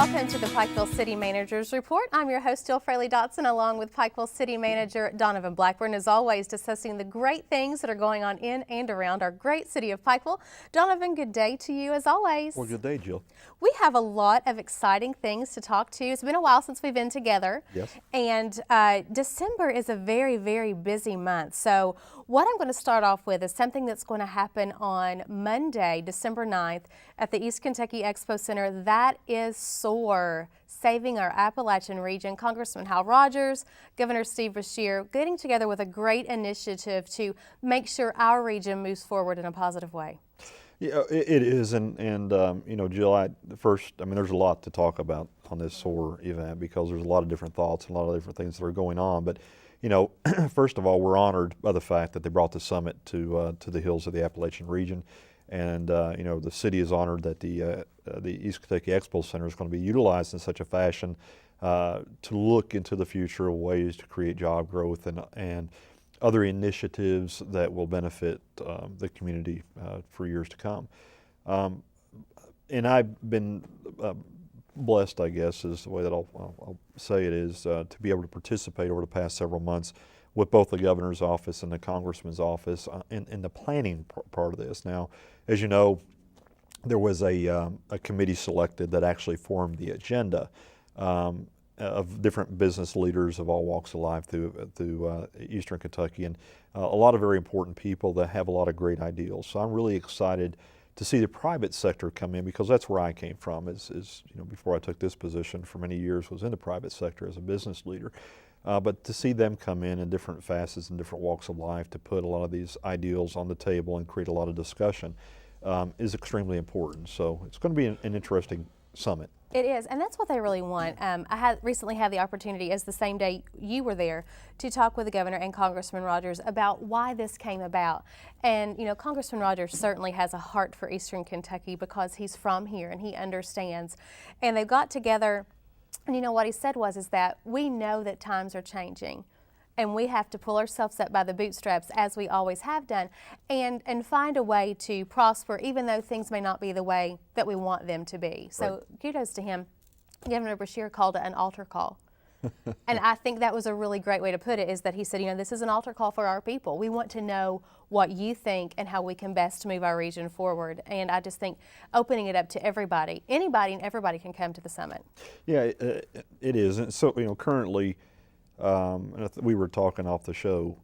Welcome to the Pikeville City Managers Report. I'm your host, Jill Fraley-Dotson, along with Pikeville City Manager Donovan Blackburn, as always, discussing the great things that are going on in and around our great city of Pikeville. Donovan, good day to you, as always. Well, good day, Jill. We have a lot of exciting things to talk to. It's been a while since we've been together. Yes. And December is a very, very busy month. So what I'm going to start off with is something that's going to happen on Monday, December 9th, at the East Kentucky Expo Center. That is SOAR, Saving Our Appalachian Region. Congressman Hal Rogers, Governor Steve Beshear, getting together with a great initiative to make sure our region moves forward in a positive way. Yeah, it is, and you know, Jill, there's a lot to talk about on this SOAR event because there's a lot of different thoughts and a lot of different things that are going on. But you know, first of all, we're honored by the fact that they brought the summit to the hills of the Appalachian region, and you know, the city is honored that the East Kentucky Expo Center is going to be utilized in such a fashion to look into the future of ways to create job growth and other initiatives that will benefit the community for years to come. And I've been blessed, I guess, is the way that I'll say it is, to be able to participate over the past several months with both the governor's office and the congressman's office in the planning part of this. Now, as you know, there was a committee selected that actually formed the agenda of different business leaders of all walks of life through Eastern Kentucky, and a lot of very important people that have a lot of great ideals. So I'm really excited to see the private sector come in, because that's where I came from. Is you know, before I took this position for many years, was in the private sector as a business leader. But to see them come in different facets and different walks of life to put a lot of these ideals on the table and create a lot of discussion is extremely important. So it's going to be an interesting summit. It is, and that's what they really want. I recently had the opportunity, as the same day you were there, to talk with the governor and Congressman Rogers about why this came about. And you know, Congressman Rogers certainly has a heart for Eastern Kentucky because he's from here and he understands. And they got together, and you know what he said is that we know that times are changing, and we have to pull ourselves up by the bootstraps, as we always have done, and find a way to prosper, even though things may not be the way that we want them to be. So right. Kudos to him. Governor Beshear called it an altar call. And I think that was a really great way to put it, is that he said, you know, this is an altar call for our people. We want to know what you think and how we can best move our region forward. And I just think opening it up to everybody, anybody and everybody can come to the summit. Yeah, it is. And so, you know, currently, we were talking off the show,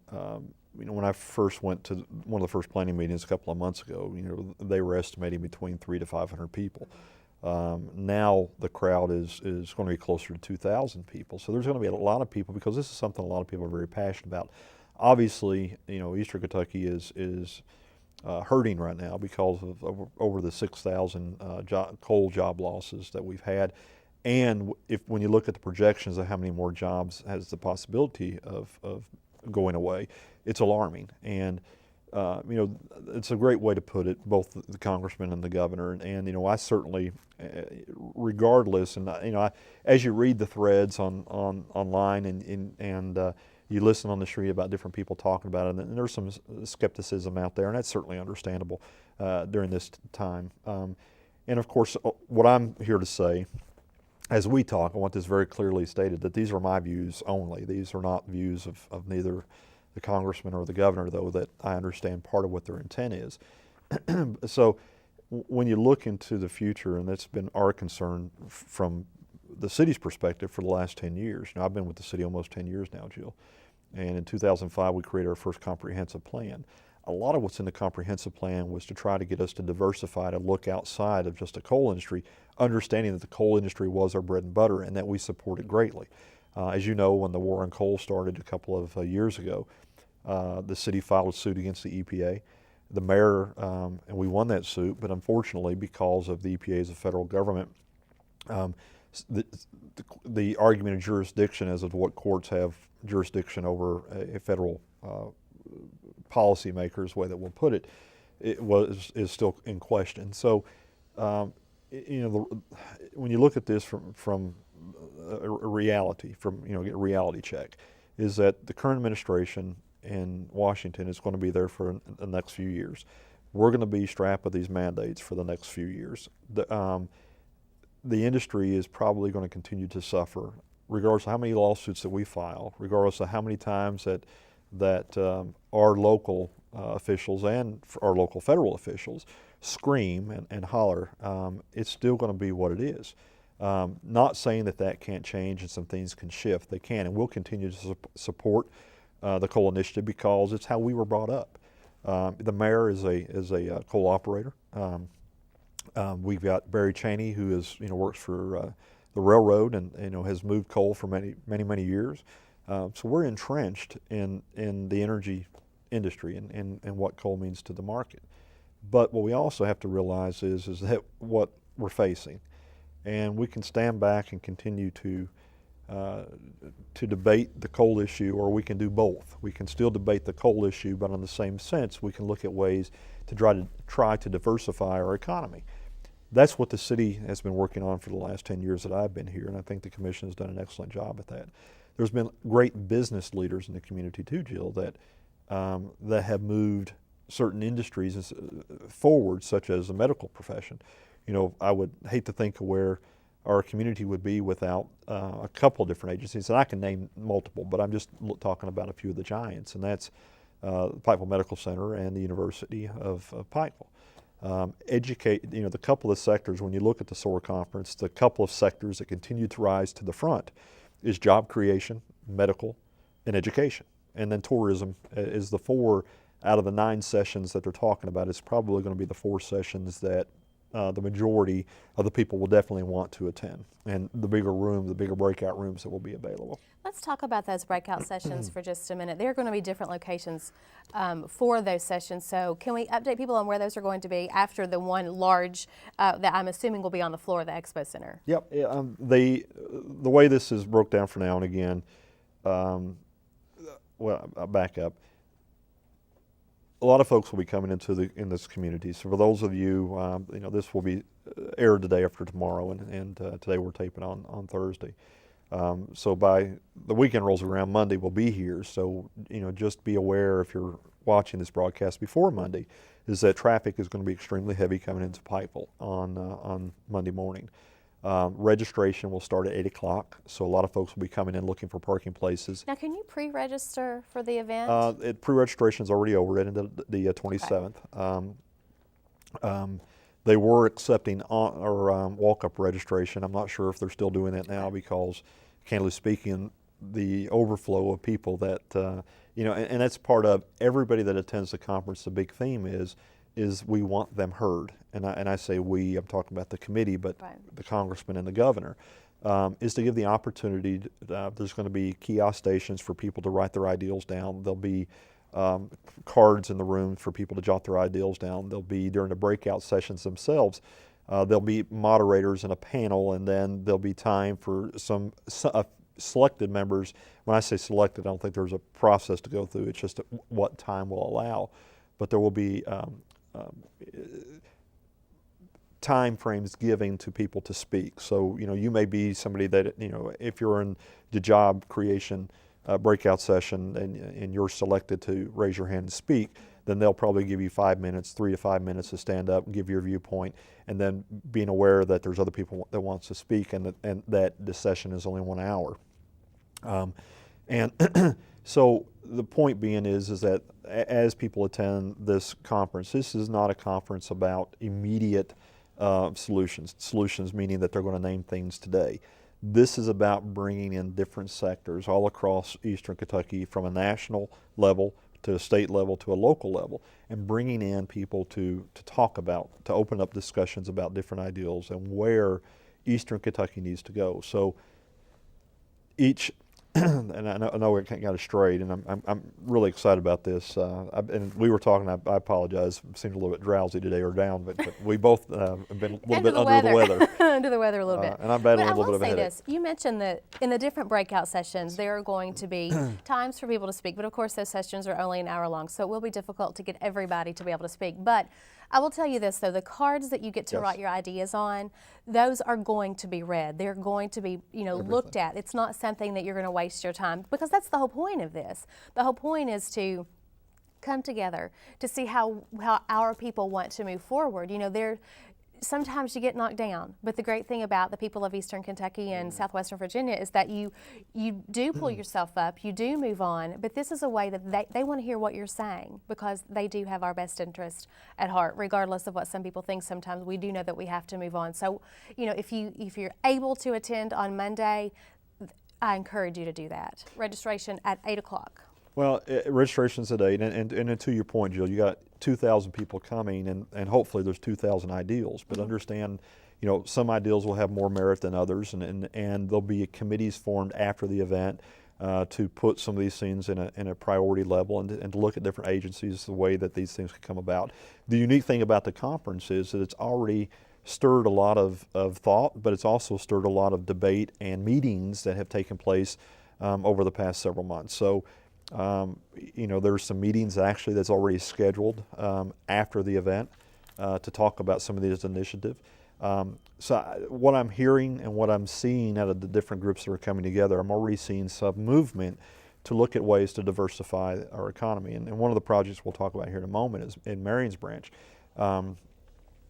you know, when I first went to one of the first planning meetings a couple of months ago, you know, they were estimating between 300 to 500 people. Now the crowd is going to be closer to 2,000 people. So there's going to be a lot of people, because this is something a lot of people are very passionate about. Obviously, you know, Eastern Kentucky is hurting right now because of over the 6,000 coal job losses that we've had. And when you look at the projections of how many more jobs has the possibility of going away, it's alarming. And you know, it's a great way to put it, both the congressman and the governor. And you know, I certainly, regardless, and you know, as you read the threads online and you listen on the street about different people talking about it, and there's some skepticism out there, and that's certainly understandable during this time. And of course, what I'm here to say, as we talk, I want this very clearly stated, that these are my views only. These are not views of neither the congressman or the governor, though that I understand part of what their intent is. So when you look into the future, and that's been our concern from the city's perspective for the last 10 years. Now, I've been with the city almost 10 years now, Jill. And in 2005, we created our first comprehensive plan. A lot of what's in the comprehensive plan was to try to get us to diversify, to look outside of just the coal industry, understanding that the coal industry was our bread and butter and that we support it greatly. As you know, when the war on coal started a couple of years ago, the city filed a suit against the EPA. The mayor, and we won that suit, but unfortunately, because of the EPA as a federal government, the argument of jurisdiction as of what courts have jurisdiction over a federal policymakers, way that we'll put it, is still in question. So, you know, when you look at this from a reality, get a reality check, is that the current administration in Washington is going to be there for the next few years. We're going to be strapped with these mandates for the next few years. the industry is probably going to continue to suffer, regardless of how many lawsuits that we file, regardless of how many times that our local officials and our local federal officials scream and holler. It's still going to be what it is. Not saying that can't change and some things can shift. They can, and we'll continue to support the coal initiative because it's how we were brought up. The mayor is a coal operator. We've got Barry Cheney, who works for the railroad and has moved coal for many years. So we're entrenched in the energy industry and what coal means to the market. But what we also have to realize is that what we're facing, and we can stand back and continue to debate the coal issue, or we can do both. We can still debate the coal issue, but in the same sense, we can look at ways to try to diversify our economy. That's what the city has been working on for the last 10 years that I've been here, and I think the commission has done an excellent job at that. There's been great business leaders in the community too, Jill, that have moved certain industries forward, such as the medical profession. I would hate to think of where our community would be without a couple of different agencies, and I can name multiple, but I'm just talking about a few of the giants, and that's the Pikeville Medical Center and the University of Pikeville. The couple of sectors, when you look at the SOAR conference, the couple of sectors that continue to rise to the front is job creation, medical, and education. And then tourism is the 4 out of the 9 sessions that they're talking about. It's probably going to be the 4 sessions that the majority of the people will definitely want to attend, and the bigger breakout rooms that will be available. Let's talk about those breakout sessions for just a minute. There are going to be different locations for those sessions, so can we update people on where those are going to be after the one large that I'm assuming will be on the floor of the Expo Center? Yep. The way this is broke down for now, and again, I'll back up. A lot of folks will be coming in this community. So for those of you, this will be aired the day after tomorrow, and today we're taping on Thursday. So by the weekend rolls around, Monday we'll be here. So just be aware, if you're watching this broadcast before Monday, is that traffic is going to be extremely heavy coming into Pikeville on Monday morning. Registration will start at 8 o'clock, so a lot of folks will be coming in looking for parking places. Now, can you pre-register for the event? Pre-registration is already over at the 27th. Okay. They were accepting walk-up registration. I'm not sure if they're still doing that now because, candidly speaking, the overflow of people that, and that's part of everybody that attends the conference. The big theme is we want them heard. And I say we, I'm talking about the committee, but right. The congressman and the governor, is to give the opportunity. There's going to be kiosk stations for people to write their ideals down. There'll be cards in the room for people to jot their ideals down. There'll be, during the breakout sessions themselves, there'll be moderators and a panel, and then there'll be time for some selected members. When I say selected, I don't think there's a process to go through. It's just what time will allow. But there will be time frames given to people to speak. So, you may be somebody that, if you're in the job creation breakout session and you're selected to raise your hand and speak, then they'll probably give you 5 minutes, 3 to 5 minutes to stand up and give your viewpoint, and then being aware that there's other people that wants to speak and that the session is only 1 hour. So the point being is that as people attend this conference, this is not a conference about immediate solutions. Solutions meaning that they're going to name things today. This is about bringing in different sectors all across Eastern Kentucky, from a national level to a state level to a local level, and bringing in people to talk about, to open up discussions about different ideals and where Eastern Kentucky needs to go. So each and I know we got it straight, and I'm really excited about this. And we were talking. I apologize. Seemed a little bit drowsy today, or down, but we both have been a little bit under the weather. Under the weather a little bit. And I'm battling a little bit of a headache. I will say this. You mentioned that in the different breakout sessions, there are going to be times for people to speak, but of course those sessions are only an hour long, so it will be difficult to get everybody to be able to speak. But I will tell you this, though, the cards that you get to write your ideas on, those are going to be read. They're going to be, looked at. It's not something that you're going to waste your time, because that's the whole point of this. The whole point is to come together to see how our people want to move forward. sometimes you get knocked down, but the great thing about the people of Eastern Kentucky and Southwestern Virginia is that you do pull yourself up, you do move on, but this is a way that they want to hear what you're saying, because they do have our best interest at heart, regardless of what some people think. Sometimes we do know that we have to move on. So, if you're able to attend on Monday, I encourage you to do that. Registration at 8 o'clock. Well, registration's at 8, and to your point, Jill, you got 2,000 people coming, and hopefully there's 2,000 ideals. But understand, some ideals will have more merit than others, and there'll be committees formed after the event to put some of these things in a priority level, and to look at different agencies, the way that these things can come about. The unique thing about the conference is that it's already stirred a lot of thought, but it's also stirred a lot of debate and meetings that have taken place over the past several months. So, there's some meetings actually that's already scheduled after the event to talk about some of these initiatives. What I'm hearing and what I'm seeing out of the different groups that are coming together, I'm already seeing some movement to look at ways to diversify our economy. And one of the projects we'll talk about here in a moment is in Marion's branch. And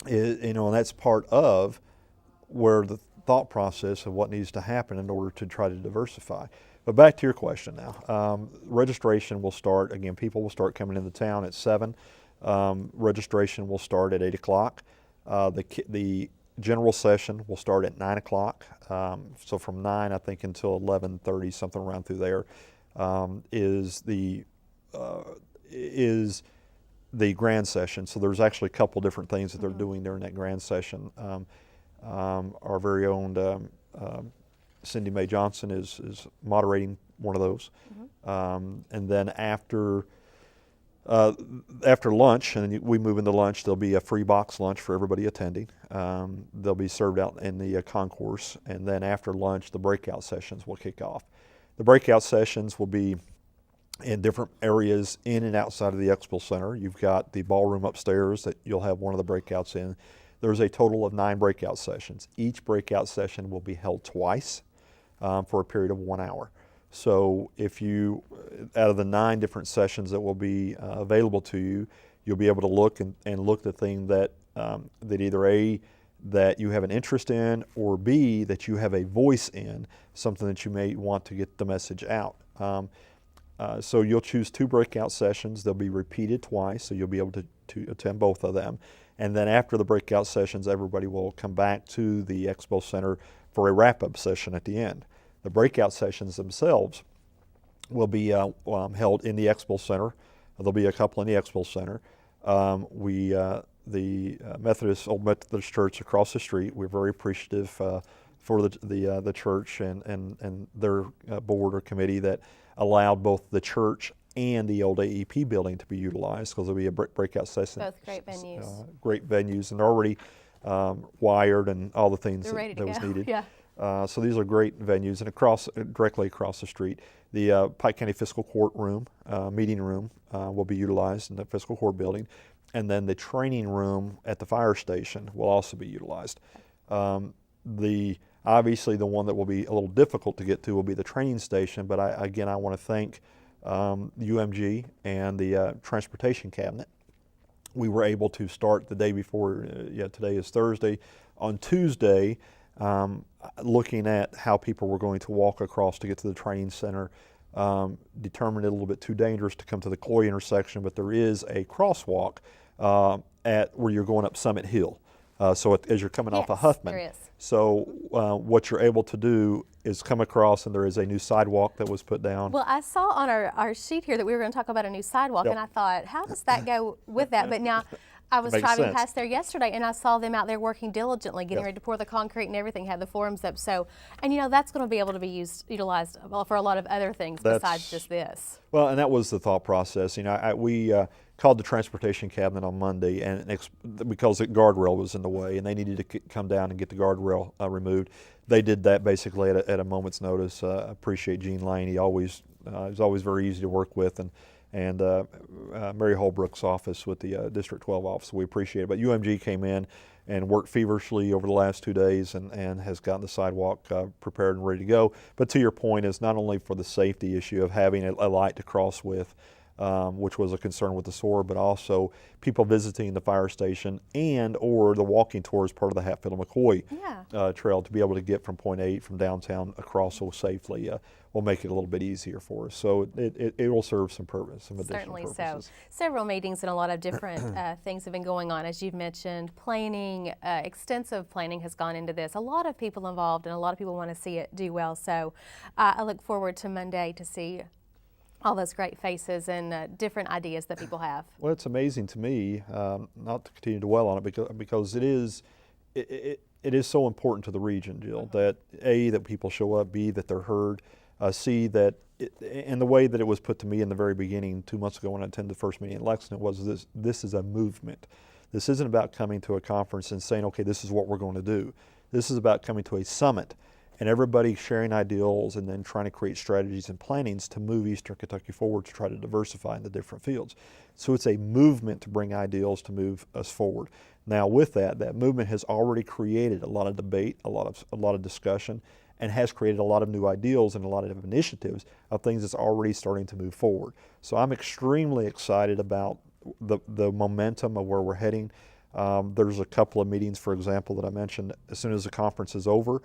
that's part of where the thought process of what needs to happen in order to try to diversify. But back to your question now. Registration will start, again, people will start coming into town at 7. Registration will start at 8 o'clock. The general session will start at 9 o'clock. So from 9, I think, until 11:30, something around through there, is the grand session. So there's actually a couple different things that they're doing during that grand session. Our very own Cindy Mae Johnson is moderating one of those. And then after lunch, and we move into lunch, there'll be a free box lunch for everybody attending. They'll be served out in the concourse, and then after lunch, the breakout sessions will kick off. The breakout sessions will be in different areas in and outside of the Expo Center. You've got the ballroom upstairs that you'll have one of the breakouts in. There's a total of 9 breakout sessions. Each breakout session will be held twice for a period of 1 hour. So if you, out of the 9 different sessions that will be available to you, you'll be able to look and look at the thing that either A, that you have an interest in, or B, that you have a voice in, something that you may want to get the message out. So you'll choose 2 breakout sessions. They'll be repeated twice, so you'll be able to attend both of them. And then after the breakout sessions, everybody will come back to the Expo Center for a wrap-up session at the end. The breakout sessions themselves will be held in the Expo Center. There'll be a couple in the Expo Center. The Old Methodist Church across the street, we're very appreciative for the church and their board or committee that allowed both the church and the old AEP building to be utilized, because there'll be a breakout session. Both great venues. Great venues, and they're already wired and all the things that was needed. Yeah. So these are great venues, and directly across the street, the Pike County Fiscal Court room, meeting room, will be utilized in the Fiscal Court building, and then the training room at the fire station will also be utilized. Obviously, the one that will be a little difficult to get to will be the training station, but I want to thank UMG and the Transportation Cabinet. We were able to start the day before, today is Thursday. On Tuesday, looking at how people were going to walk across to get to the training center, determined it a little bit too dangerous to come to the Cloy intersection, but there is a crosswalk at where you're going up Summit Hill. So as you're coming off of Huffman. There is. So what you're able to do is come across, and there is a new sidewalk that was put down. Well, I saw on our sheet here that we were going to talk about a new sidewalk, Yep. and I thought, how does that go with that? But now I was Makes driving sense. past there yesterday, and I saw them out there working diligently, getting Yep. ready to pour the concrete and everything, had the forums up. So, and that's going to be able to be utilized for a lot of other things besides just this. Well, and that was the thought process. We called the Transportation Cabinet on Monday, and because the guardrail was in the way, and they needed to come down and get the guardrail removed. They did that basically at a moment's notice. I appreciate Gene Lane. He's always very easy to work with, and Mary Holbrook's office with the District 12 office. We appreciate it. But UMG came in and worked feverishly over the last 2 days and has gotten the sidewalk prepared and ready to go. But to your point, is not only for the safety issue of having a light to cross with, which was a concern with the SOAR, but also people visiting the fire station and or the walking tours part of the Hatfield-McCoy trail to be able to get from point 8 from downtown across so safely will make it a little bit easier for us. So it will serve some purpose, some additional Certainly purposes. so. Several meetings and a lot of different things have been going on. As you've mentioned, planning, extensive planning has gone into this. A lot of people involved and a lot of people want to see it do well. So I look forward to Monday to see all those great faces and different ideas that people have. Well, it's amazing to me, not to continue to dwell on it, because it is so important to the region, Jill, that A, that people show up, B, that they're heard, C, that and the way that it was put to me in the very beginning 2 months ago when I attended the first meeting in Lexington was this is a movement. This isn't about coming to a conference and saying, okay, this is what we're going to do. This is about coming to a summit and everybody sharing ideals and then trying to create strategies and plannings to move Eastern Kentucky forward to try to diversify in the different fields. So it's a movement to bring ideals to move us forward. Now with that movement has already created a lot of debate, a lot of discussion, and has created a lot of new ideals and a lot of initiatives of things that's already starting to move forward. So I'm extremely excited about the momentum of where we're heading. There's a couple of meetings, for example, that I mentioned as soon as the conference is over.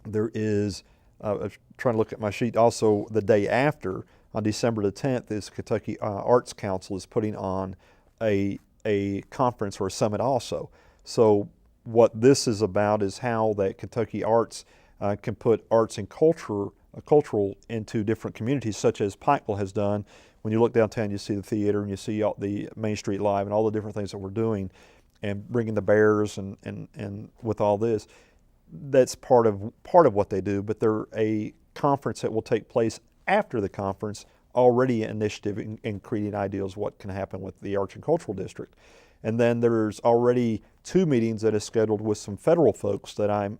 There is, I'm trying to look at my sheet, also the day after, on December the 10th, is Kentucky Arts Council is putting on a conference or a summit also. So what this is about is how that Kentucky arts can put arts and cultural into different communities, such as Pikeville has done. When you look downtown, you see the theater and you see all the Main Street Live and all the different things that we're doing, and bringing the bears and with all this. That's part of what they do, but they're a conference that will take place after the conference, already an initiative in creating ideas what can happen with the Arts and Cultural District. And then there's already 2 meetings that is scheduled with some federal folks that I'm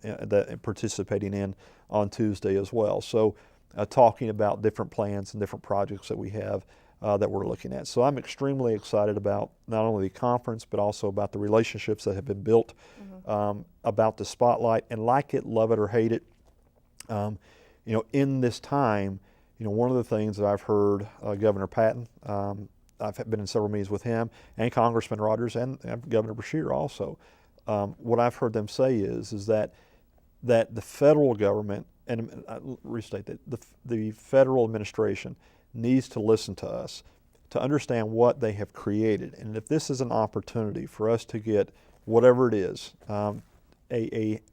participating in on Tuesday as well. So talking about different plans and different projects that we have that we're looking at. So I'm extremely excited about not only the conference, but also about the relationships that have been built, about the spotlight, and like it, love it, or hate it. In this time, one of the things that I've heard Governor Patton, I've been in several meetings with him, and Congressman Rogers and Governor Beshear also. What I've heard them say is that the federal government, and I restate that, the federal administration needs to listen to us to understand what they have created. And if this is an opportunity for us to get whatever it is,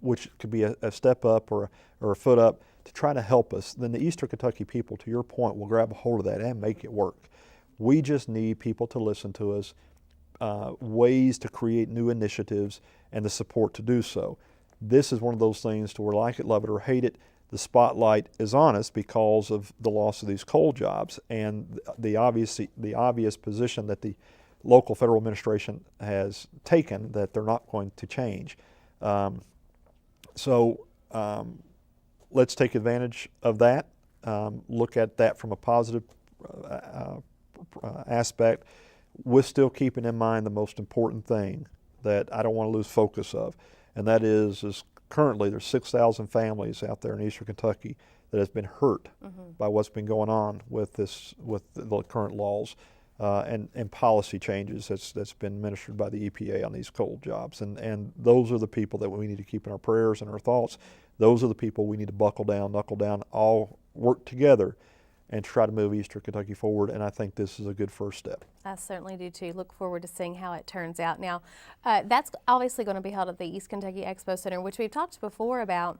which could be a step up or a foot up to try to help us, then the Eastern Kentucky people, to your point, will grab a hold of that and make it work. We just need people to listen to us, ways to create new initiatives, and the support to do so. This is one of those things to where, like it, love it, or hate it, the spotlight is on us because of the loss of these coal jobs and the obvious position that the local federal administration has taken that they're not going to change. Let's take advantage of that, look at that from a positive aspect, with still keeping in mind the most important thing that I don't want to lose focus of, and that is currently there's 6,000 families out there in Eastern Kentucky that has been hurt by what's been going on with the current laws and policy changes that's been ministered by the EPA on these coal jobs, and those are the people that we need to keep in our prayers and our thoughts. Those are the people we need to knuckle down, all work together and try to move Eastern Kentucky forward, and I think this is a good first step. I certainly do too. Look forward to seeing how it turns out. Now, that's obviously going to be held at the East Kentucky Expo Center, which we've talked before about.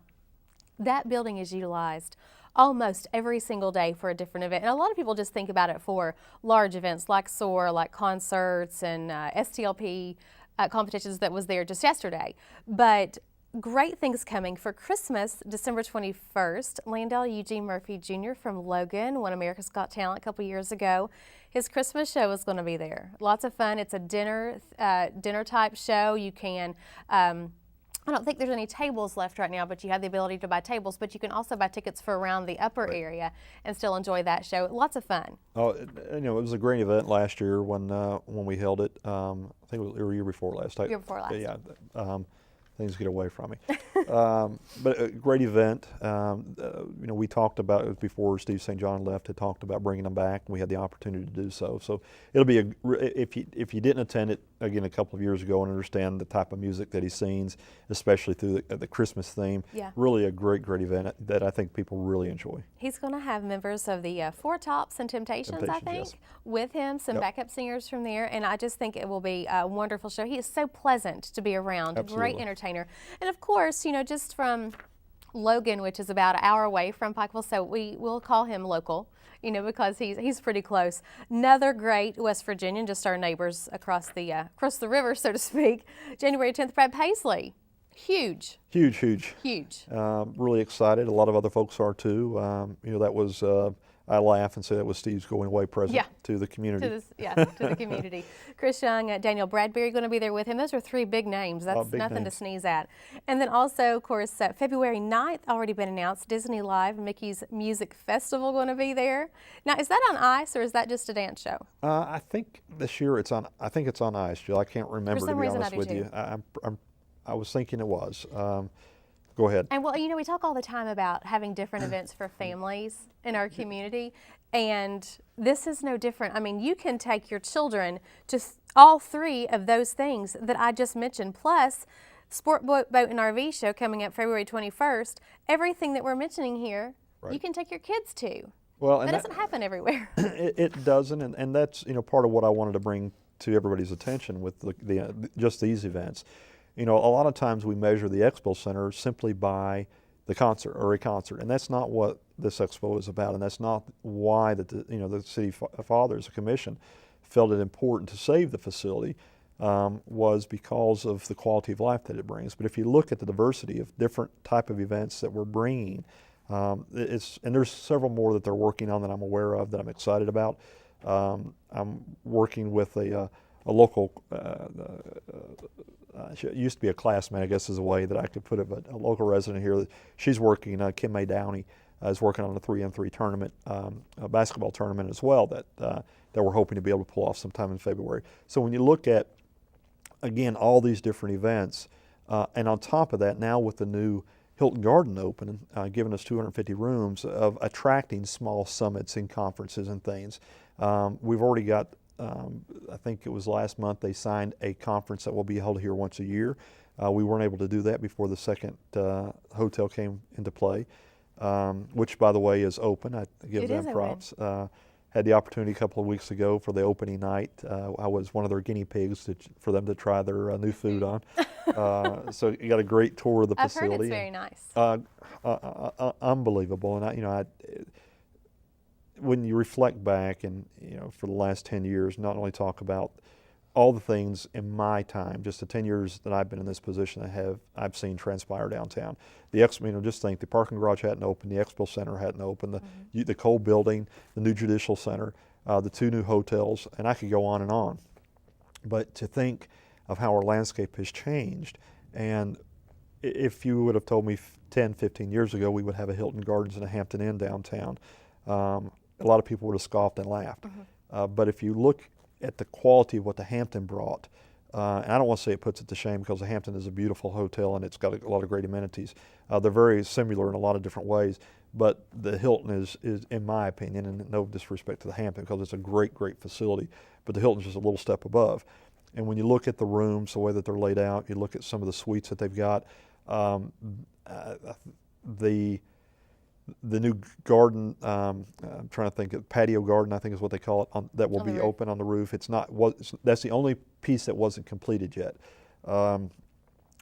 That building is utilized almost every single day for a different event, and a lot of people just think about it for large events like SOAR, like concerts and STLP competitions that was there just yesterday. But great things coming for Christmas, December 21st. Landell Eugene Murphy Jr. from Logan won America's Got Talent a couple years ago. His Christmas show is going to be there. Lots of fun. It's a dinner type show. You can, I don't think there's any tables left right now, but you have the ability to buy tables, but you can also buy tickets for around the upper area and still enjoy that show. Lots of fun. Oh, it was a great event last year when we held it. I think it was the year before last. Year before last. Yeah. things get away from me. But a great event. We talked about it before Steve St. John left. Had talked about bringing them back. We had the opportunity to do so. So it'll be if you didn't attend it again a couple of years ago and understand the type of music that he sings, especially through the Christmas theme. Yeah. Really a great event that I think people really enjoy. He's going to have members of the Four Tops and Temptations, I think, yes. with him, some Yep. backup singers from there, and I just think it will be a wonderful show. He is so pleasant to be around, a great Absolutely. entertainer. And of course, just from Logan, which is about an hour away from Pikeville, so we will call him local, because he's pretty close. Another great West Virginian, just our neighbors across the river, so to speak. January 10th, Brad Paisley. Huge. Really excited. A lot of other folks are too. That was, I laugh and say that was Steve's going away present to the community. To the community. Chris Young, Daniel Bradbury going to be there with him. Those are three big names. That's big nothing names. to sneeze at. And then also, of course, February 9th already been announced. Disney Live, Mickey's Music Festival going to be there. Now, is that on ice or is that just a dance show? I think this year it's on. I think it's on ice, Jill. I can't remember, For some to be reason, honest I do with too. you. I was thinking it was. Go ahead. And well, we talk all the time about having different events for families in our community, and this is no different. I mean, you can take your children to all three of those things that I just mentioned, plus Sport Boat and RV Show coming up February 21st. Everything that we're mentioning here, you can take your kids to. Well, and that doesn't happen everywhere. it doesn't, and that's part of what I wanted to bring to everybody's attention with just these events. A lot of times we measure the expo center simply by the concert or a concert, and that's not what this expo is about, and that's not why the city fathers, the commission, felt it important to save the facility. Was because of the quality of life that it brings. But if you look at the diversity of different type of events that we're bringing, and there's several more that they're working on that I'm aware of that I'm excited about. I'm working with a local. It used to be a classmate, I guess is a way that I could put it, but a local resident here. She's working, Kim May Downey is working on a 3-on-3 tournament, a basketball tournament as well that we're hoping to be able to pull off sometime in February. So when you look at, again, all these different events, and on top of that, now with the new Hilton Garden opening, giving us 250 rooms of attracting small summits and conferences and things. We've already got, I think it was last month, they signed a conference that will be held here once a year. We weren't able to do that before the second hotel came into play, which, by the way, is open. I give them props. Had the opportunity a couple of weeks ago for the opening night. I was one of their guinea pigs for them to try their new food on. So you got a great tour of the facility. I've heard it's very nice. Unbelievable, and when you reflect back and for the last 10 years, not only talk about all the things in my time, just the 10 years that I've been in this position, I've seen transpire downtown. The expo, just think, the parking garage hadn't opened, the expo center hadn't opened, the Cole building, the new judicial center, the 2 new hotels, and I could go on and on. But to think of how our landscape has changed, and if you would have told me 10, 15 years ago we would have a Hilton Gardens and a Hampton Inn downtown, a lot of people would have scoffed and laughed. But if you look at the quality of what the Hampton brought, and I don't want to say it puts it to shame because the Hampton is a beautiful hotel and it's got a lot of great amenities. They're very similar in a lot of different ways, but the Hilton is in my opinion, and no disrespect to the Hampton because it's a great facility, but the Hilton's just a little step above. And when you look at the rooms, the way that they're laid out, you look at some of the suites that they've got, the new garden, I'm trying to think of patio garden, I think is what they call it, that will be open on the roof. That's the only piece that wasn't completed yet.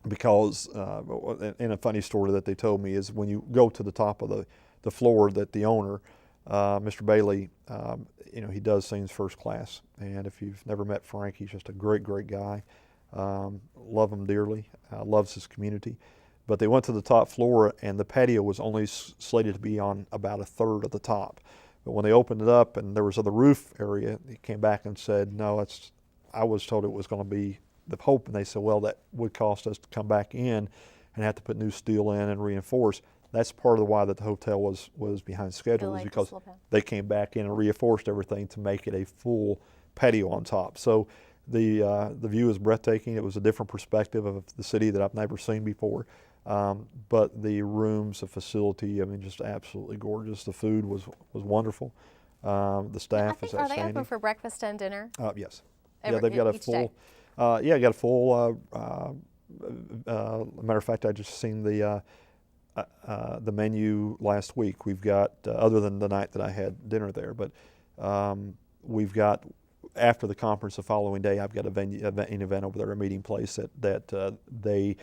Because, and a funny story that they told me is when you go to the top of the floor that the owner, Mr. Bailey, he does things first class. And if you've never met Frank, he's just a great guy. Love him dearly, loves his community. But they went to the top floor and the patio was only slated to be on about a third of the top. But when they opened it up and there was the roof area, he came back and said, no, I was told it was going to be the hope. And they said, well, that would cost us to come back in and have to put new steel in and reinforce. That's part of why that the hotel was behind schedule, is because they came back in and reinforced everything to make it a full patio on top. So The view is breathtaking. It was a different perspective of the city that I've never seen before. But the rooms, the facility, I mean, just absolutely gorgeous. The food was wonderful. The staff is Are they outstanding. open for breakfast and dinner? Yes. Yeah, they've got a each day? full. Yeah, got a full. Matter of fact, I just seen the menu last week. We've got, other than the night that I had dinner there, but we've got, after the conference the following day, I've got an event over there, a meeting place that they.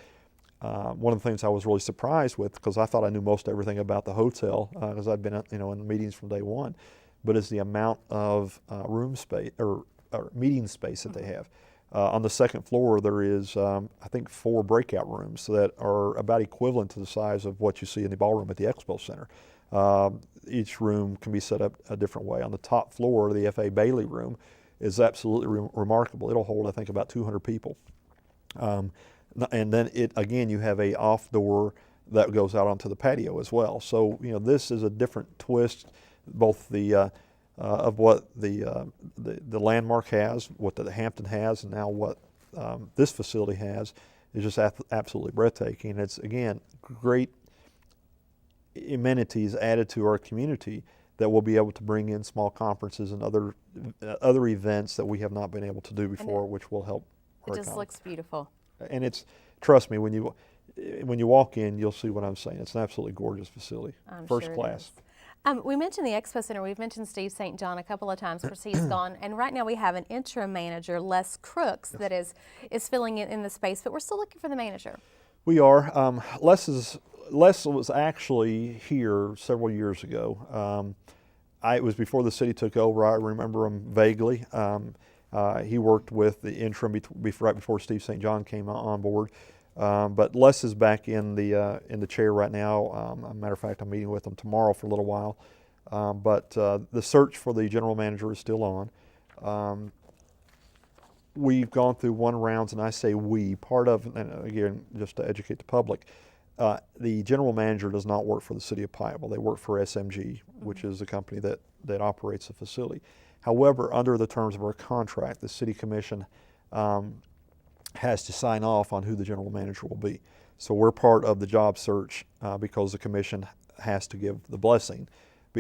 One of the things I was really surprised with, because I thought I knew most everything about the hotel, because I've been in meetings from day one, but is the amount of room space or meeting space that they have. On the second floor, there is, I think, 4 breakout rooms that are about equivalent to the size of what you see in the ballroom at the Expo Center. Each room can be set up a different way. On the top floor, the F.A. Bailey room is absolutely remarkable. It'll hold, I think, about 200 people. And then again, you have a off door that goes out onto the patio as well. So this is a different twist, both of what the Landmark has, what the Hampton has, and now what this facility has is just absolutely breathtaking. It's, again, great amenities added to our community that we'll be able to bring in small conferences and other events that we have not been able to do before, which will help our It just economy. looks beautiful. And trust me, when you walk in, you'll see what I'm saying. It's an absolutely gorgeous facility, first Sure it class. is. We mentioned the Expo Center. We've mentioned Steve St. John a couple of times. Of course, he's gone. And right now we have an interim manager, Les Crooks, that is filling in the space. But we're still looking for the manager. We are. Les was actually here several years ago. It was before the city took over. I remember him vaguely. He worked with the interim right before Steve St. John came on board. But Les is back in the chair right now. As a matter of fact, I'm meeting with him tomorrow for a little while. But the search for the general manager is still on. We've gone through one rounds, and I say we, part of, and again, just to educate the public, the general manager does not work for the city of Pikeville. They work for SMG, which is the company that operates the facility. However, under the terms of our contract, the city commission has to sign off on who the general manager will be. So we're part of the job search because the commission has to give the blessing.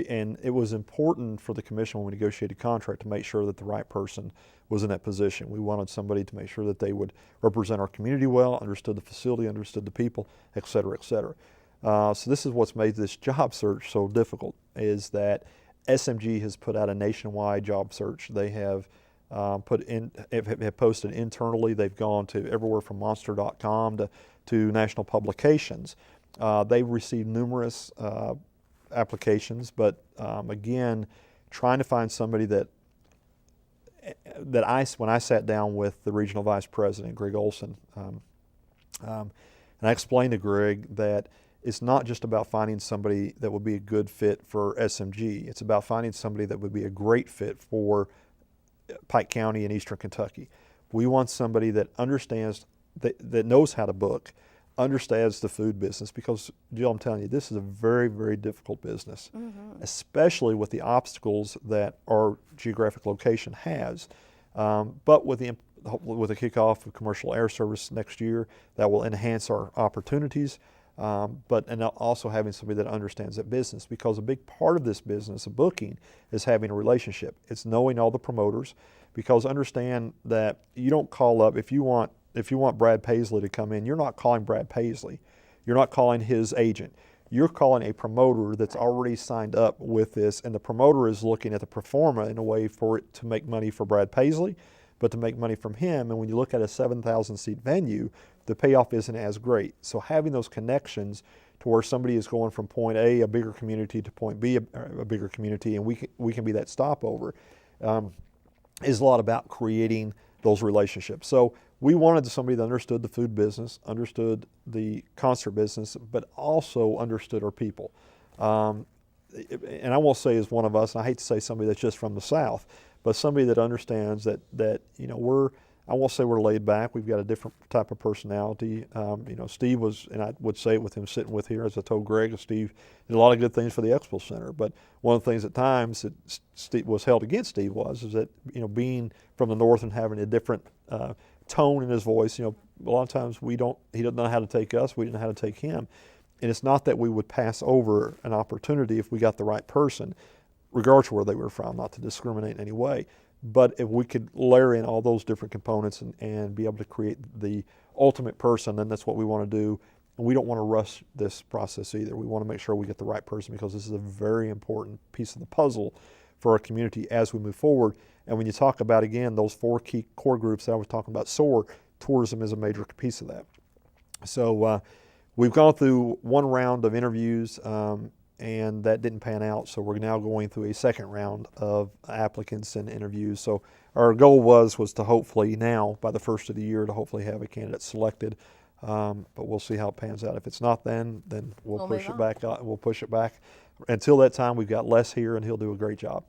And it was important for the commission when we negotiated the contract to make sure that the right person was in that position. We wanted somebody to make sure that they would represent our community well, understood the facility, understood the people, et cetera, et cetera. So this is what's made this job search so difficult, is that SMG has put out a nationwide job search. They have have posted internally. They've gone to everywhere from monster.com to national publications. They've received numerous applications, but again, trying to find somebody that when I sat down with the regional vice president, Greg Olson, and I explained to Greg that it's not just about finding somebody that would be a good fit for SMG. It's about finding somebody that would be a great fit for Pike County and Eastern Kentucky. We want somebody that understands, that knows how to book, understands the food business, because, Jill, I'm telling you, this is a very, very difficult business, especially with the obstacles that our geographic location has. But with the kickoff of commercial air service next year, that will enhance our opportunities. And also having somebody that understands that business, because a big part of this business of booking is having a relationship. It's knowing all the promoters, because understand that you don't call up, if you want Brad Paisley to come in, you're not calling Brad Paisley. You're not calling his agent. You're calling a promoter that's already signed up with this, and the promoter is looking at the pro forma in a way for it to make money for Brad Paisley, but to make money from him. And when you look at a 7,000 seat venue, the payoff isn't as great. So having those connections to where somebody is going from point A, a bigger community, to point B, a bigger community, and we can be that stopover, is a lot about creating those relationships. So we wanted somebody that understood the food business, understood the concert business, but also understood our people. And I won't say is one of us, and I hate to say somebody that's just from the South, but somebody that understands that we're I won't say we're laid back. We've got a different type of personality. Steve was, and I would say it with him sitting with here, as I told Greg, Steve did a lot of good things for the Expo Center. But one of the things at times that Steve was held against Steve is that, being from the north and having a different tone in his voice, a lot of times he doesn't know how to take us, we didn't know how to take him. And it's not that we would pass over an opportunity if we got the right person, regardless of where they were from, not to discriminate in any way. But if we could layer in all those different components and be able to create the ultimate person, then that's what we want to do. And we don't want to rush this process either. We want to make sure we get the right person, because this is a very important piece of the puzzle for our community as we move forward. And when you talk about, again, those 4 key core groups that I was talking about, SOAR, tourism is a major piece of that. So we've gone through one round of interviews, and that didn't pan out. So we're now going through a second round of applicants and interviews. So our goal was to hopefully now, by the first of the year, to hopefully have a candidate selected. But we'll see how it pans out. If it's not, then we'll push it back. We'll push it back. Until that time, we've got Les here, and he'll do a great job.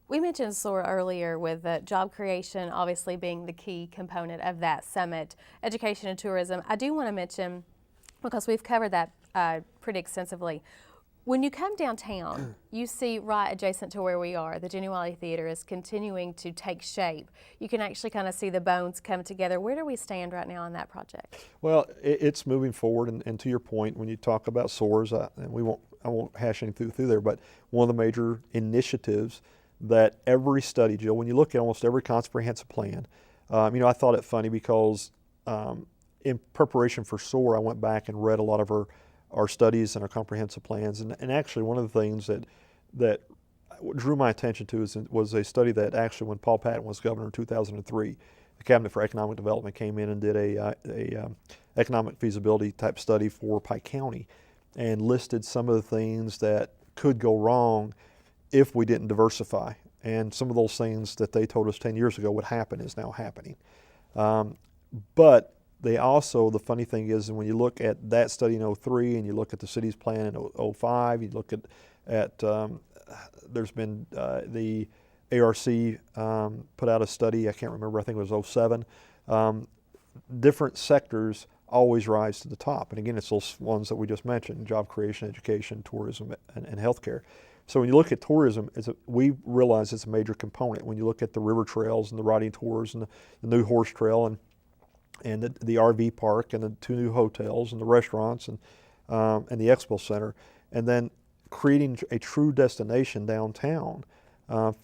We mentioned SOAR earlier, with job creation obviously being the key component of that summit, education and tourism. I do want to mention, because we've covered that pretty extensively, when you come downtown, you see right adjacent to where we are, the Jenny Wiley Theater is continuing to take shape. You can actually kind of see the bones come together. Where do we stand right now on that project? Well, it's moving forward, and to your point, when you talk about SOARs, and I won't hash anything through there, but one of the major initiatives that every study, Jill, when you look at almost every comprehensive plan, I thought it funny because in preparation for SOAR, I went back and read a lot of our studies and our comprehensive plans, and actually one of the things that drew my attention to was a study that actually, when Paul Patton was governor in 2003, the Cabinet for Economic Development came in and did a economic feasibility type study for Pike County, and listed some of the things that could go wrong if we didn't diversify. And some of those things that they told us 10 years ago would happen is now happening. But they also, the funny thing is, when you look at that study in 03 and you look at the city's plan in 05, you look at there's been the ARC put out a study, I can't remember, I think it was 07. Different sectors always rise to the top. And again, it's those ones that we just mentioned: job creation, education, tourism, and healthcare. So when you look at tourism, we realize it's a major component. When you look at the river trails and the riding tours and the new horse trail and the RV park and the 2 new hotels and the restaurants and the Expo Center, and then creating a true destination downtown as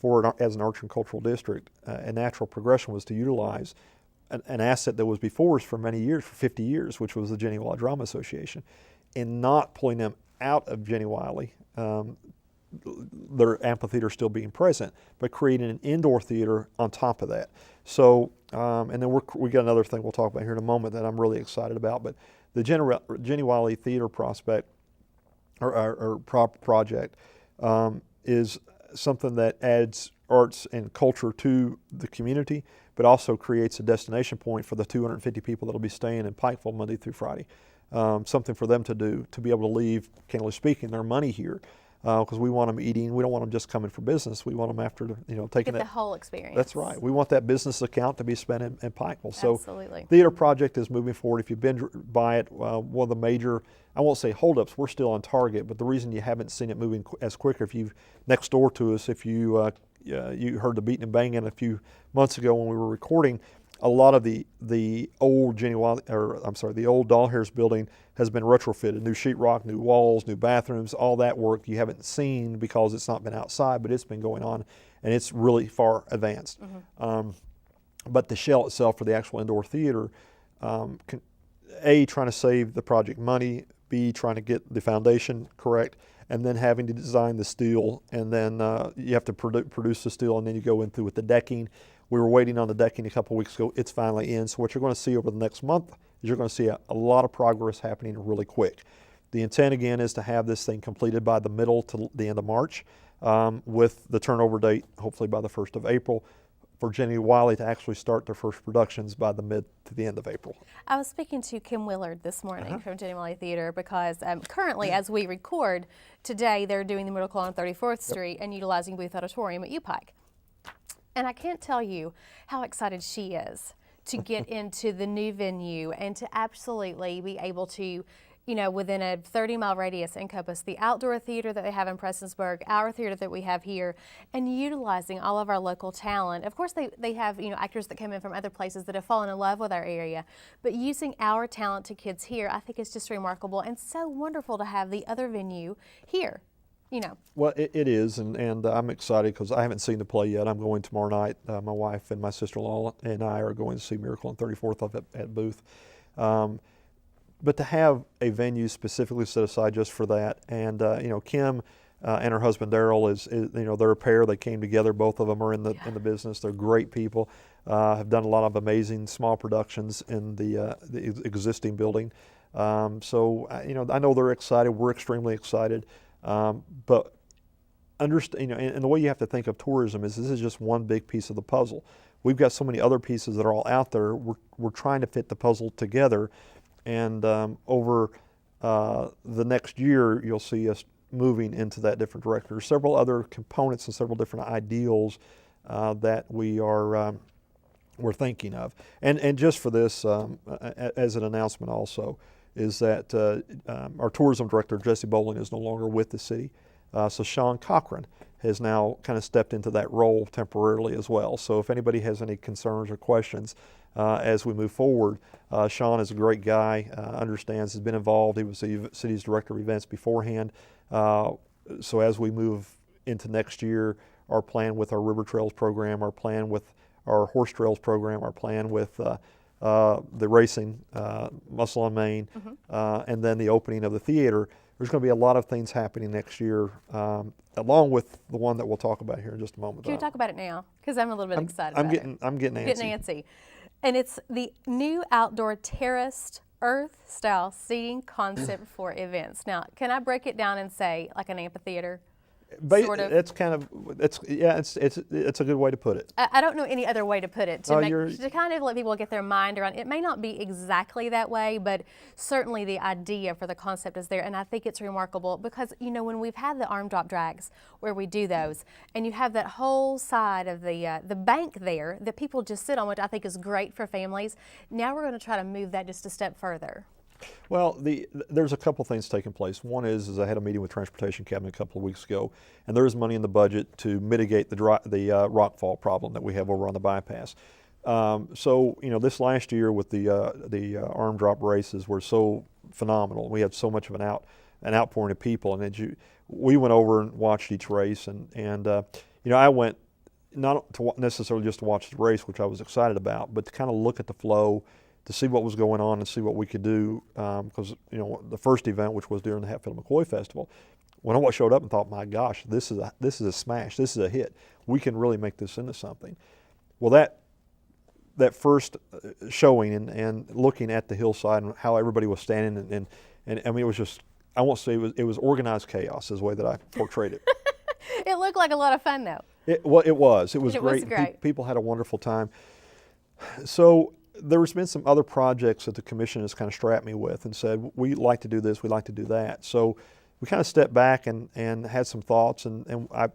an arts and cultural district, a natural progression was to utilize an asset that was before us for many years, for 50 years, which was the Jenny Wiley Drama Association, and not pulling them out of Jenny Wiley. Their amphitheater still being present, but creating an indoor theater on top of that. So, and then we got another thing we'll talk about here in a moment that I'm really excited about. But the Jenny Wiley Theater prospect or project is something that adds arts and culture to the community, but also creates a destination point for the 250 people that will be staying in Pikeville Monday through Friday. Something for them to do, to be able to leave, candidly speaking, their money here. Because we want them eating. We don't want them just coming for business. We want them after, taking the whole experience. That's right. We want that business account to be spent in Pikeville. So Absolutely. Theater project is moving forward. If you've been by it, one of the major, I won't say holdups, we're still on target, but the reason you haven't seen it moving as quick, if you've next door to us, if you heard the beating and banging a few months ago when we were recording, a lot of the old the old Dollhairs building has been retrofitted. New sheetrock, new walls, new bathrooms, all that work you haven't seen because it's not been outside, but it's been going on, and it's really far advanced. Mm-hmm. But the shell itself for the actual indoor theater, A, trying to save the project money, B, trying to get the foundation correct, and then having to design the steel, and then you have to produce the steel, and then you go in through with the decking. We were waiting on the decking a couple weeks ago. It's finally in. So what you're going to see over the next month is you're going to see a lot of progress happening really quick. The intent, again, is to have this thing completed by the middle to the end of March, with the turnover date hopefully by the 1st of April, for Jenny Wiley to actually start their first productions by the mid to the end of April. I was speaking to Kim Willard this morning from Jenny Wiley Theater, because currently, as we record today, they're doing the Miracle on 34th Street and utilizing Booth Auditorium at UPike. And I can't tell you how excited she is to get into the new venue and to absolutely be able to, within a 30-mile radius, encompass the outdoor theater that they have in Prestonsburg, our theater that we have here, and utilizing all of our local talent. Of course, they have, actors that come in from other places that have fallen in love with our area, but using our talented kids here, I think is just remarkable and so wonderful to have the other venue here. Well, it is, and I'm excited because I haven't seen the play yet. I'm going tomorrow night. My wife and my sister-in-law and I are going to see Miracle on 34th up at Booth. But to have a venue specifically set aside just for that, and Kim and her husband Daryl is they're a pair. They came together. Both of them are in the business. They're great people. Have done a lot of amazing small productions in the existing building. So I know they're excited. We're extremely excited. But understand, and the way you have to think of tourism is this is just one big piece of the puzzle. We've got so many other pieces that are all out there. We're trying to fit the puzzle together, and over the next year, you'll see us moving into that different direction. There's several other components and several different ideals that we're thinking of, and just for this, as an announcement also, is that our tourism director, Jesse Bowling, is no longer with the city. So Sean Cochran has now kind of stepped into that role temporarily as well. So if anybody has any concerns or questions as we move forward, Sean is a great guy, understands, has been involved. He was the city's director of events beforehand. So as we move into next year, our plan with our River Trails program, our plan with our Horse Trails program, our plan with the racing, Muscle on Main, and then the opening of the theater. There's going to be a lot of things happening next year, along with the one that we'll talk about here in just a moment. Can we talk about it now? Because I'm a little bit excited about it. I'm getting antsy. Getting antsy. And it's the new outdoor terraced earth-style seating concept for events. Now, can I break it down and say like an amphitheater? Sort of. It's a good way to put it. I don't know any other way to put it to kind of let people get their mind around. It may not be exactly that way, but certainly the idea for the concept is there, and I think it's remarkable because when we've had the arm drop drags where we do those, and you have that whole side of the bank there that people just sit on, which I think is great for families. Now we're going to try to move that just a step further. Well, there's a couple things taking place. One is I had a meeting with Transportation Cabinet a couple of weeks ago, and there is money in the budget to mitigate the rockfall problem that we have over on the bypass. So this last year with the arm drop races were so phenomenal. We had so much of an outpouring of people, and we went over and watched each race, and I went not to necessarily just to watch the race, which I was excited about, but to kind of look at the flow, to see what was going on and see what we could do, because the first event, which was during the Hatfield McCoy Festival, when I showed up and thought, my gosh, this is a smash, this is a hit, we can really make this into something. Well, that first showing and looking at the hillside and how everybody was standing and I mean, it was just, I won't say it was organized chaos is the way that I portrayed it. It looked like a lot of fun though. It was great. Was great. People had a wonderful time. So there's been some other projects that the commission has kind of strapped me with and said, we like to do this, we like to do that. So we kind of stepped back and had some thoughts, and I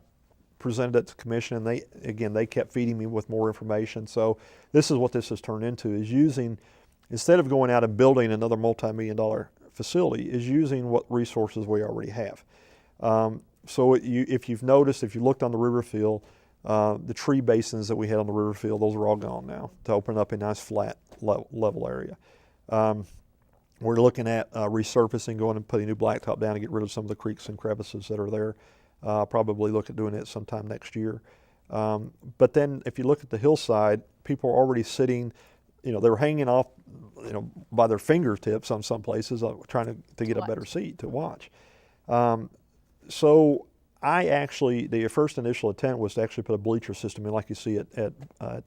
presented it to the commission, and they kept feeding me with more information. So this is what this has turned into, is using, instead of going out and building another multi-million-dollar facility, is using what resources we already have. So if you've noticed, if you looked on the river field, the tree basins that we had on the river field, those are all gone now to open up a nice flat level area. We're looking at resurfacing, going and putting new blacktop down to get rid of some of the creeks and crevices that are there. Probably look at doing it sometime next year. But then if you look at the hillside, people are already sitting, they were hanging off, by their fingertips on some places, trying to get a better seat to watch. So the first initial intent was to actually put a bleacher system in like you see at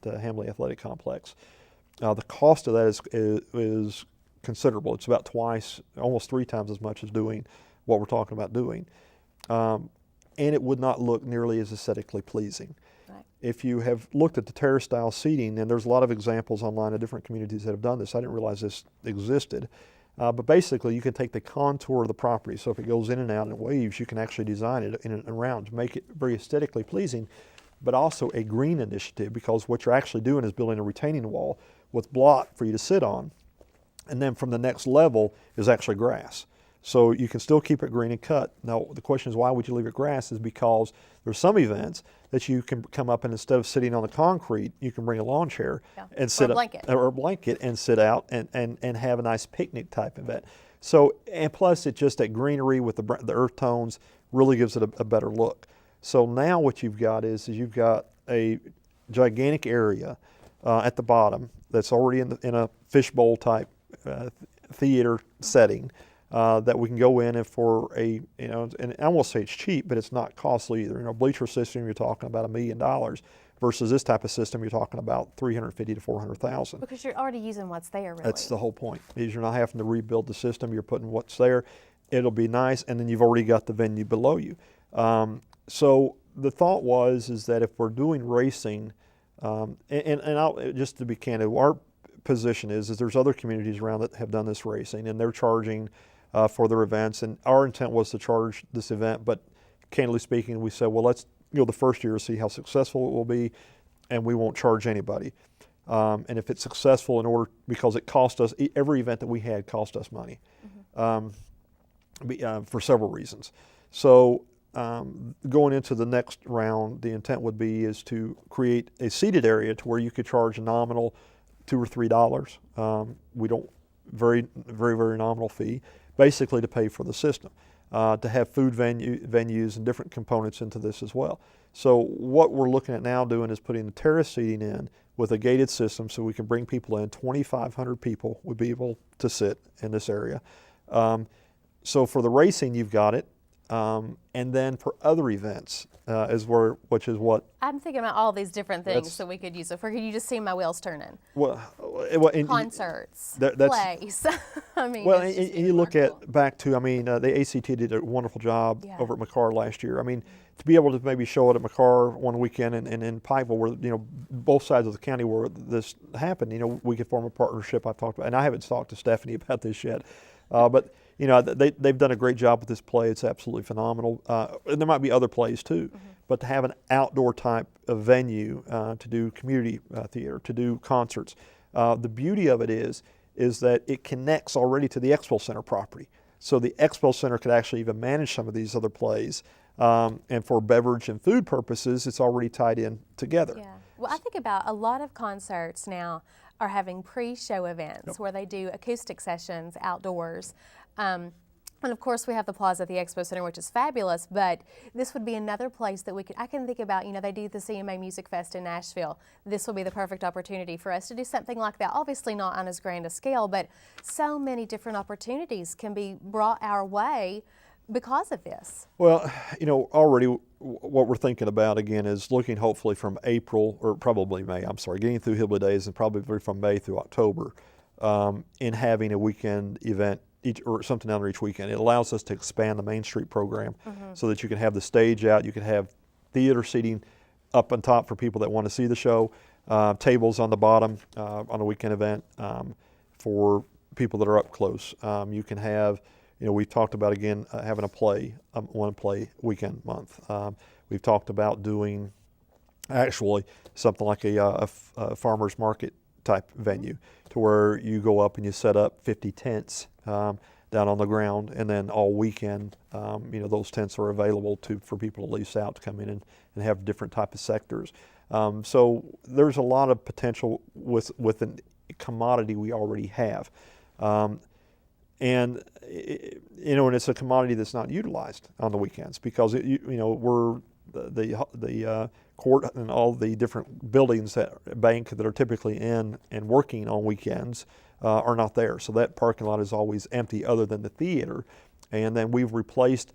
Hamley Athletic Complex. The cost of that is considerable. It's about twice, almost 3 times as much as doing what we're talking about doing. And it would not look nearly as aesthetically pleasing. Right. If you have looked at the terrace style seating, and there's a lot of examples online of different communities that have done this. I didn't realize this existed. But basically, you can take the contour of the property. So if it goes in and out and it waves, you can actually design it in and around to make it very aesthetically pleasing. but also a green initiative, because what you're actually doing is building a retaining wall with block for you to sit on. And then from the next level is actually grass. So you can still keep it green and cut. Now, the question is, why would you leave it grass? Is because there's some events that you can come up and instead of sitting on the concrete, you can bring a lawn chair and sit or a blanket and sit out and have a nice picnic type event. So, and plus it's just that greenery with the earth tones really gives it a better look. So now what you've got is you've got a gigantic area at the bottom that's already in a fishbowl type theater setting. That we can go in and for a, and I won't say it's cheap, but it's not costly either. Bleacher system, you're talking about $1 million versus this type of system, you're talking about $350,000 to $400,000. Because you're already using what's there, really. That's the whole point, is you're not having to rebuild the system, you're putting what's there. It'll be nice, and then you've already got the venue below you. So the thought is that if we're doing racing, and I'll, just to be candid, our position is there's other communities around that have done this racing, and they're charging for their events, and our intent was to charge this event, but candidly speaking, we said, well, let's the first year see how successful it will be, and we won't charge anybody. And if it's successful, because it cost us, every event that we had cost us money for several reasons. So going into the next round, the intent would be is to create a seated area to where you could charge a nominal $2 or $3. We don't very nominal fee, basically to pay for the system, to have food venues and different components into this as well. So what we're looking at now doing is putting the terrace seating in with a gated system so we can bring people in. 2,500 people would be able to sit in this area. So for the racing, you've got it. And then for other events, which is what I'm thinking about all these different things that we could use. If you just see my wheels turning. Well, concerts, plays. I mean, well, and you look at back to, the ACT did a wonderful job over at McCarr last year. To be able to maybe show it at McCarr one weekend and in Pikeville, where both sides of the county where this happened, we could form a partnership. I've talked about, and I haven't talked to Stephanie about this yet, but. They've done a great job with this play. It's absolutely phenomenal. And there might be other plays too, but to have an outdoor type of venue to do community theater, to do concerts. The beauty of it is that it connects already to the Expo Center property. So the Expo Center could actually even manage some of these other plays. And for beverage and food purposes, it's already tied in together. Yeah. Well, I think about a lot of concerts now are having pre-show events where they do acoustic sessions outdoors. And of course we have the plaza at the Expo Center, which is fabulous, but this would be another place that I can think about, they do the CMA Music Fest in Nashville. This will be the perfect opportunity for us to do something like that. Obviously not on as grand a scale, but so many different opportunities can be brought our way because of this. Well, already what we're thinking about again is looking hopefully from April, or probably May, getting through Hillbilly Days and probably from May through October, in having a weekend event or something down there each weekend. It allows us to expand the Main Street program so that you can have the stage out, you can have theater seating up on top for people that want to see the show, tables on the bottom on a weekend event for people that are up close. You can have, we've talked about again having a play, one play weekend month. We've talked about doing actually something like a farmer's market type venue to where you go up and you set up 50 tents down on the ground, and then all weekend, those tents are available for people to lease out to come in and have different type of sectors. So there's a lot of potential with a commodity we already have. And it's a commodity that's not utilized on the weekends because we're the court and all the different buildings bank that are typically in and working on weekends are not there. So that parking lot is always empty other than the theater. And then we've replaced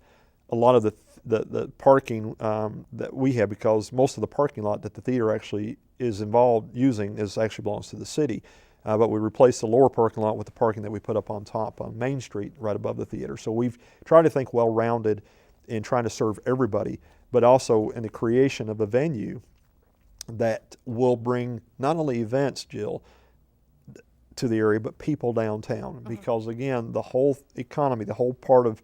a lot of the parking that we have, because most of the parking lot that the theater actually is involved using actually belongs to the city. But we replaced the lower parking lot with the parking that we put up on top on Main Street right above the theater. So we've tried to think well-rounded in trying to serve everybody, but also in the creation of a venue that will bring not only events, Jill, to the area, but people downtown. Because again, the whole economy, the whole part of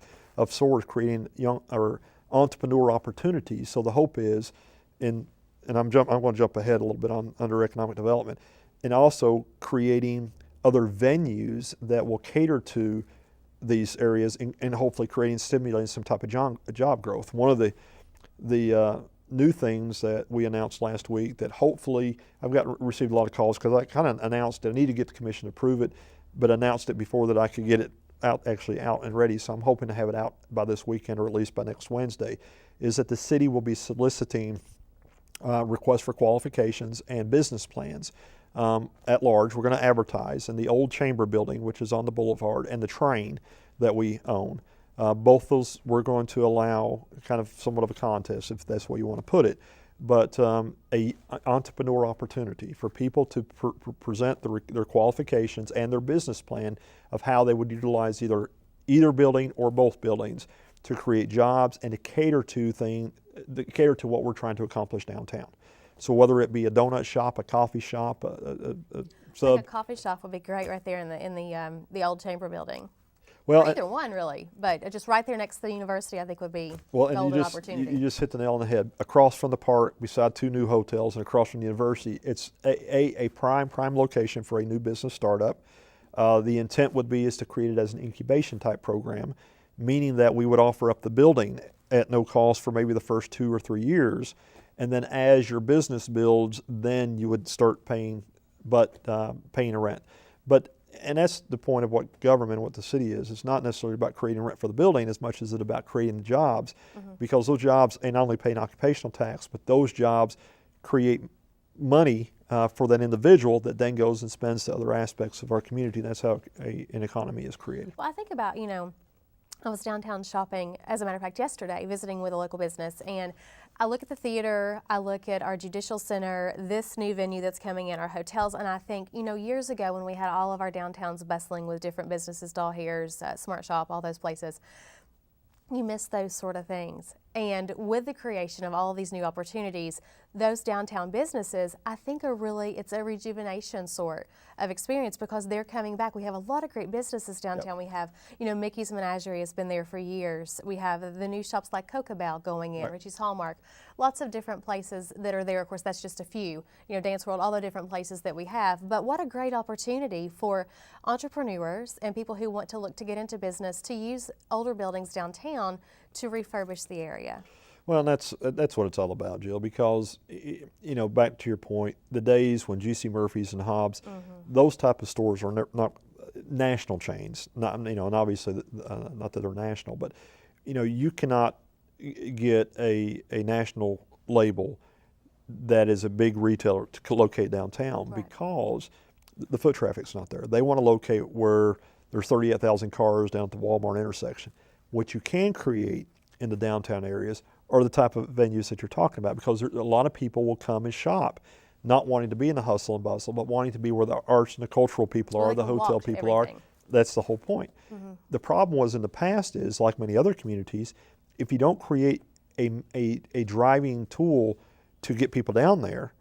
SOAR is creating young or entrepreneur opportunities. So the hope is in and I'm going to jump ahead a little bit on under economic development, and also creating other venues that will cater to these areas and hopefully stimulating some type of job growth. One of the new things that we announced last week that hopefully received a lot of calls because I kind of announced it. I need to get the commission to approve it, but announced it before that I could get it out and ready. So I'm hoping to have it out by this weekend or at least by next Wednesday. Is that the city will be soliciting requests for qualifications and business plans at large. We're going to advertise in the old chamber building, which is on the boulevard, and the train that we own. Both those we're going to allow kind of somewhat of a contest, if that's where you want to put it, but a entrepreneur opportunity for people to present their qualifications and their business plan of how they would utilize either building or both buildings to create jobs and to cater to what we're trying to accomplish downtown. So whether it be a donut shop, a coffee shop, a sub. I think a coffee shop would be great right there in the old chamber building. Well, or either one really, but just right there next to the university, I think would be and golden opportunity. You just hit the nail on the head. Across from the park, beside two new hotels, and across from the university, it's a prime location for a new business startup. The intent is to create it as an incubation type program, meaning that we would offer up the building at no cost for maybe the first 2 or 3 years, and then as your business builds, then you would start paying a rent. And that's the point of what government, what the city is. It's not necessarily about creating rent for the building as much as it's about creating the jobs, because those jobs, and not only pay an occupational tax, but those jobs create money for that individual that then goes and spends to other aspects of our community. And that's how an economy is created. Well, I think about, I was downtown shopping, as a matter of fact, yesterday, visiting with a local business, and I look at the theater, I look at our judicial center, this new venue that's coming in, our hotels, and I think, years ago when we had all of our downtowns bustling with different businesses, Doll Hairs, Smart Shop, all those places, you miss those sort of things. And with the creation of all of these new opportunities, those downtown businesses, I think it's a rejuvenation sort of experience because they're coming back. We have a lot of great businesses downtown. Yep. We have, Mickey's Menagerie has been there for years. We have the new shops like Pikeville going in, right. Richie's Hallmark. Lots of different places that are there. Of course, that's just a few, Dance World, all the different places that we have. But what a great opportunity for entrepreneurs and people who want to look to get into business to use older buildings downtown to refurbish the area. Well, and that's what it's all about, Jill, because, back to your point, the days when G.C. Murphy's and Hobbs, those type of stores are not national chains, and obviously not that they're national, but, you cannot get a national label that is a big retailer to locate downtown, right, because the foot traffic's not there. They want to locate where there's 38,000 cars down at the Walmart intersection. What you can create in the downtown areas are the type of venues that you're talking about, because a lot of people will come and shop, not wanting to be in the hustle and bustle, but wanting to be where the arts and the cultural people are, the hotel people are. That's the whole point. The problem was in the past is, like many other communities, if you don't create a driving tool to get people down there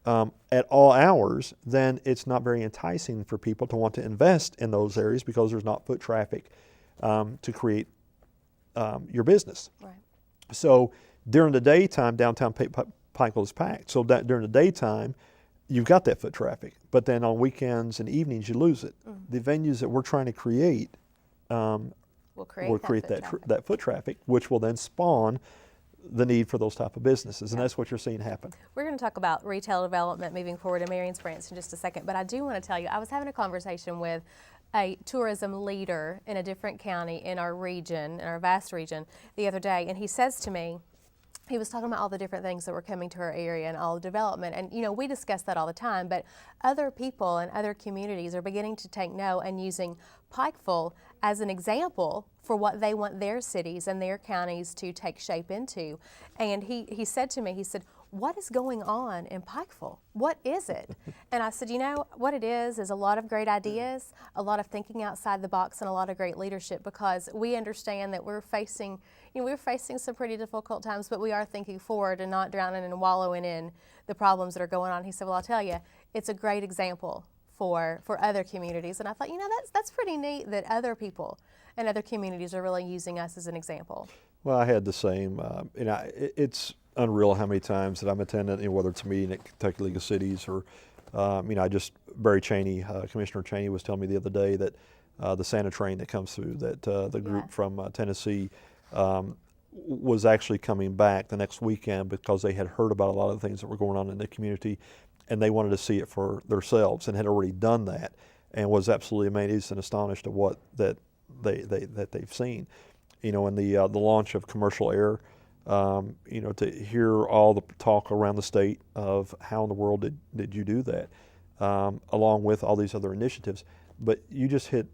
at all hours, then it's not very enticing for people to want to invest in those areas because there's not foot traffic to create your business. Right. So during the daytime, downtown Pikeville is packed. So that during the daytime, you've got that foot traffic. But then on weekends and evenings, you lose it. The venues that we're trying to create will create that foot traffic, which will then spawn the need for those type of businesses. And that's what you're seeing happen. We're going to talk about retail development moving forward in Marion's Branch in just a second. But I do want to tell you, I was having a conversation with a tourism leader in a different county in our region, in our vast region, the other day, and he says to me, he was talking about all the different things that were coming to our area and all the development, and we discuss that all the time, but other people and other communities are beginning to take note and using Pikeville as an example for what they want their cities and their counties to take shape into. And he said to me, he said, what is going on in Pikeville? What is it? And I said, what it is a lot of great ideas, a lot of thinking outside the box, and a lot of great leadership, because we understand that we're facing some pretty difficult times, but we are thinking forward and not drowning and wallowing in the problems that are going on. He said, well, I'll tell you, it's a great example for other communities. And I thought, that's pretty neat that other people and other communities are really using us as an example. Well, I had the same, unreal how many times that I'm attending, whether it's a meeting at Kentucky League of Cities or, Barry Cheney, Commissioner Cheney was telling me the other day that the Santa train that comes through, that the group from Tennessee was actually coming back the next weekend because they had heard about a lot of the things that were going on in the community, and they wanted to see it for themselves and had already done that and was absolutely amazed and astonished at what that they've seen. In the launch of commercial air, to hear all the talk around the state of how in the world did you do that, along with all these other initiatives. But you just hit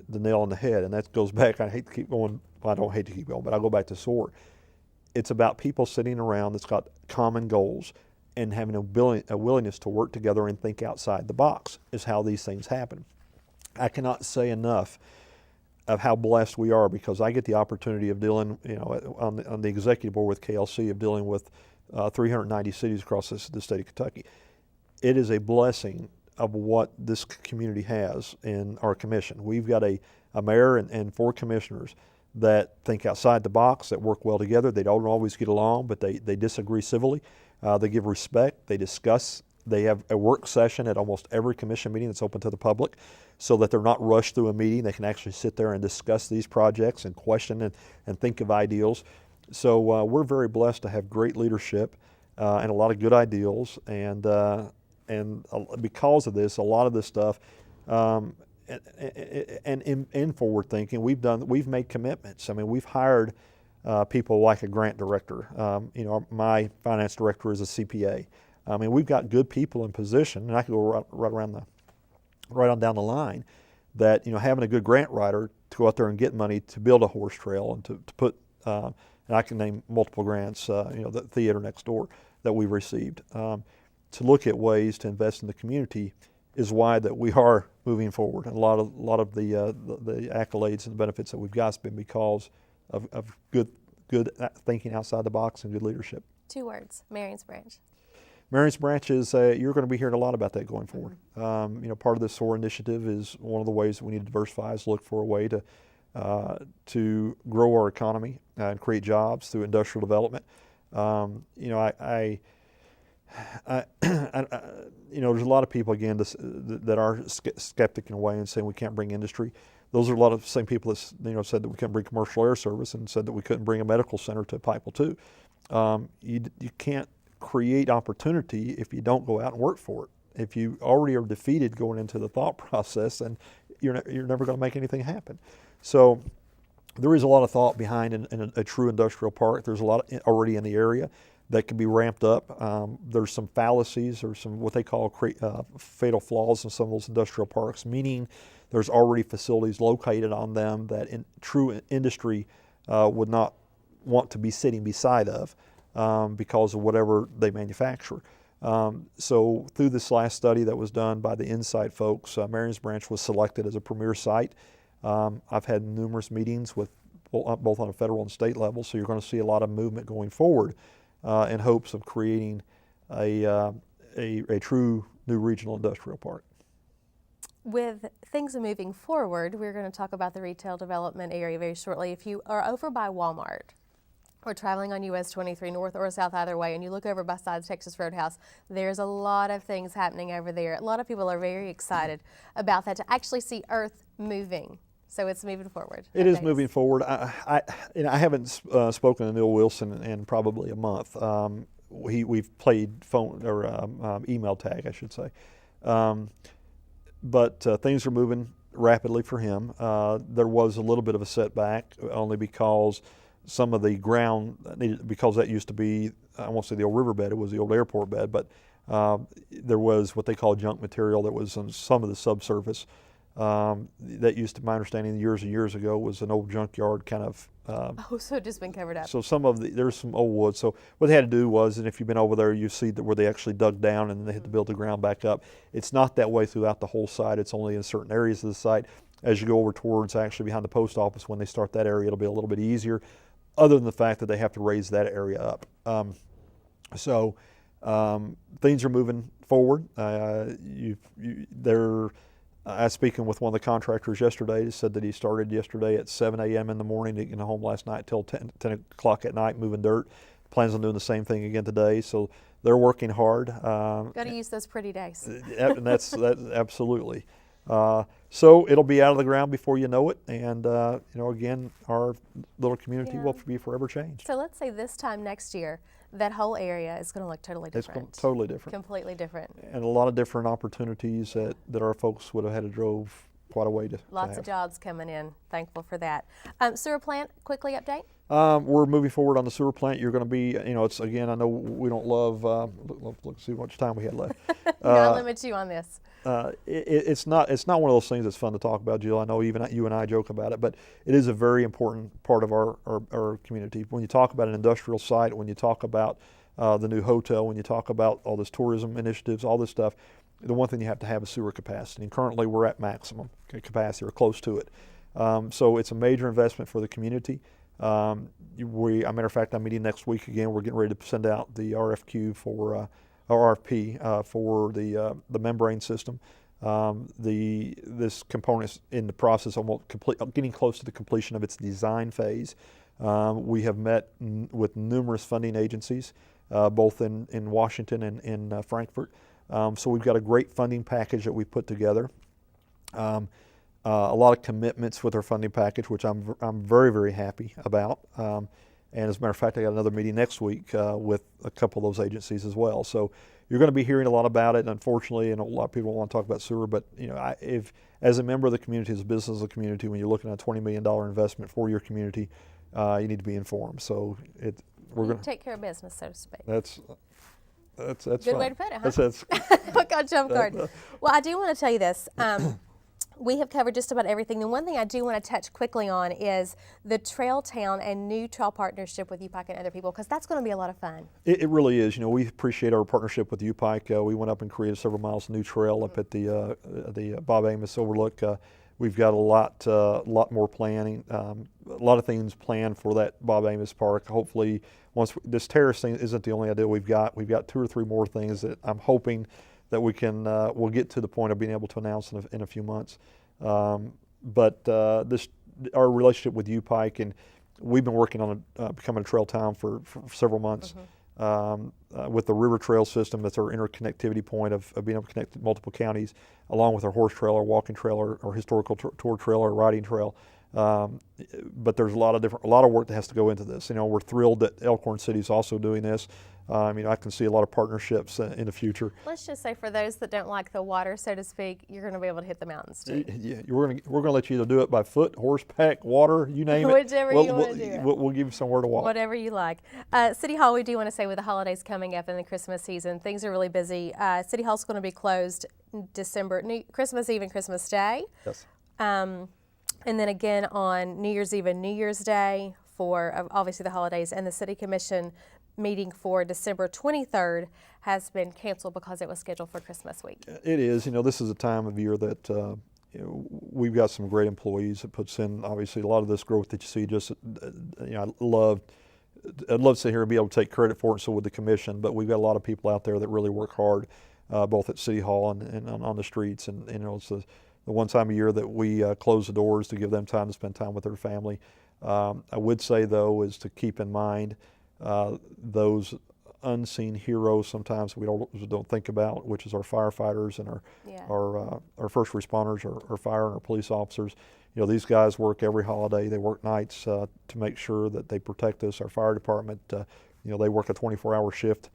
the nail on the head, and that goes back. I hate to keep going. Well, I don't hate to keep going, but I'll go back to SOAR. It's about people sitting around that's got common goals and having a willingness to work together and think outside the box is how these things happen. I cannot say enough of how blessed we are, because I get the opportunity of dealing, on the executive board with KLC, of dealing with 390 cities across the state of Kentucky. It is a blessing of what this community has in our commission. We've got a mayor and 4 commissioners that think outside the box, that work well together. They don't always get along, but they disagree civilly. They give respect. They discuss. They have a work session at almost every commission meeting that's open to the public, so that they're not rushed through a meeting. They can actually sit there and discuss these projects and question and think of ideals. So we're very blessed to have great leadership and a lot of good ideals. And because of this, a lot of this stuff, and in forward thinking, we've made commitments. I mean, we've hired people like a grant director. My finance director is a CPA. I mean, we've got good people in position, and I could go right on down the line. That having a good grant writer to go out there and get money to build a horse trail and to put, and I can name multiple grants. The theater next door that we received, to look at ways to invest in the community is why that we are moving forward. And a lot of the accolades and the benefits that we've got has been because of good thinking outside the box and good leadership. 2 words: Marion's Branch. Marion's Branch is, you're going to be hearing a lot about that going forward. Part of the SOAR initiative is one of the ways that we need to diversify is look for a way to grow our economy and create jobs through industrial development. There's a lot of people, again, that are skeptic in a way and saying we can't bring industry. Those are a lot of the same people that said that we couldn't bring commercial air service and said that we couldn't bring a medical center to Pikeville too. You can't create opportunity if you don't go out and work for it. If you already are defeated going into the thought process, then you're never going to make anything happen. So there is a lot of thought behind in a true industrial park. There's a lot already in the area that can be ramped up. There's some fallacies or some what they call fatal flaws in some of those industrial parks, meaning there's already facilities located on them that in true industry would not want to be sitting beside of because of whatever they manufacture. So through this last study that was done by the Insight folks, Marion's Branch was selected as a premier site. I've had numerous meetings with both on a federal and state level, so you're going to see a lot of movement going forward in hopes of creating a true new regional industrial park. With things moving forward, we're going to talk about the retail development area very shortly. If you are over by Walmart or traveling on US 23 north or south either way, and you look over beside Texas Roadhouse, there's a lot of things happening over there. A lot of people are very excited about that, to actually see Earth moving. So it's moving forward. It is moving forward. I haven't spoken to Neil Wilson in probably a month. We've played phone or email tag, I should say. But things are moving rapidly for him. There was a little bit of a setback, only because some of the ground because that used to be, I won't say the old riverbed, it was the old airport bed, but there was what they call junk material that was on some of the subsurface. That used to, my understanding, years and years ago, was an old junkyard kind of. So it's just been covered up. So there's some old wood. So what they had to do was, and if you've been over there, you see that where they actually dug down and they had to build the ground back up. It's not that way throughout the whole site. It's only in certain areas of the site. As you go over towards actually behind the post office, when they start that area, it'll be a little bit easier, other than the fact that they have to raise that area up. Things are moving forward. I was speaking with one of the contractors yesterday. He said that he started yesterday at 7 a.m. in the morning, getting home last night till 10 o'clock at night moving dirt. plans on doing the same thing again today. So they're working hard. Got to use those pretty days. And that's absolutely. So it'll be out of the ground before you know it, and again, our little community will be forever changed. So let's say this time next year, that whole area is going to look totally different. It's totally different. Completely different. And a lot of different opportunities that our folks would have had to drove quite a way to Lots have. of jobs coming in. Thankful for that. Sewer plant, quickly update. We're moving forward on the sewer plant. You're going to be, it's again, I know we don't love, look, see how much time we had left. Not limit you on this. It's not one of those things that's fun to talk about, Jill. I know even you and I joke about it, but it is a very important part of our community. When you talk about an industrial site, when you talk about the new hotel, when you talk about all this tourism initiatives, all this stuff, the one thing you have to have is sewer capacity. And currently we're at maximum capacity or close to it. So it's a major investment for the community. As a matter of fact, I'm meeting next week again. We're getting ready to send out the RFQ for RFP for the membrane system. This component is in the process of getting close to the completion of its design phase. We have met with numerous funding agencies, both in Washington and in Frankfurt. So we've got a great funding package that we've put together. A lot of commitments with our funding package, which I'm very, very happy about. And as a matter of fact, I got another meeting next week with a couple of those agencies as well. So you're going to be hearing a lot about it. Unfortunately, and a lot of people want to talk about sewer, but if as a member of the community, as a business of the community, when you're looking at a $20 million investment for your community, you need to be informed. So we're going to take care of business, so to speak. That's good fine. way to put it, huh? That's Hook on jump card. Well, I do want to tell you this. We have covered just about everything. The one thing I do want to touch quickly on is the Trail Town and new trail partnership with UPike and other people, because that's going to be a lot of fun. It really is. We appreciate our partnership with UPike. We went up and created several miles of new trail up at the Bob Amos Overlook. We've got a lot more planning, a lot of things planned for that Bob Amos Park. Hopefully, once this terrace thing isn't the only idea we've got 2 or 3 more things that I'm hoping that we can we'll get to the point of being able to announce in a few months. But our relationship with UPike, and we've been working on becoming a trail town for several months. With the river trail system, that's our interconnectivity point of being able to connect multiple counties, along with our horse trail, our walking trail, our historical tour trail, our riding trail. But there's a lot of work that has to go into this. We're thrilled that Elkhorn City is also doing this. I can see a lot of partnerships in the future. Let's just say, for those that don't like the water, so to speak, you're going to be able to hit the mountains too. Yeah, we're going to let you either do it by foot, horseback, water, you name it. Whichever you want to do it. We'll give you somewhere to walk. Whatever you like. City Hall, we do want to say, with the holidays coming up and the Christmas season, things are really busy. City Hall's going to be closed Christmas Eve and Christmas Day. Yes. And then again on New Year's Eve and New Year's Day for obviously the holidays, and the City Commission meeting for December 23rd has been canceled because it was scheduled for Christmas week. It is. This is a time of year that we've got some great employees that puts in obviously a lot of this growth that you see. Just I'd love to sit here and be able to take credit for it. So with the commission, but we've got a lot of people out there that really work hard, both at City Hall and on the streets. And it's the one time a year that we close the doors to give them time to spend time with their family. I would say though is to keep in mind those unseen heroes sometimes we don't think about, which is our firefighters and our first responders, our fire and our police officers. These guys work every holiday. They work nights to make sure that they protect us. Our fire department, they work a 24-hour shift.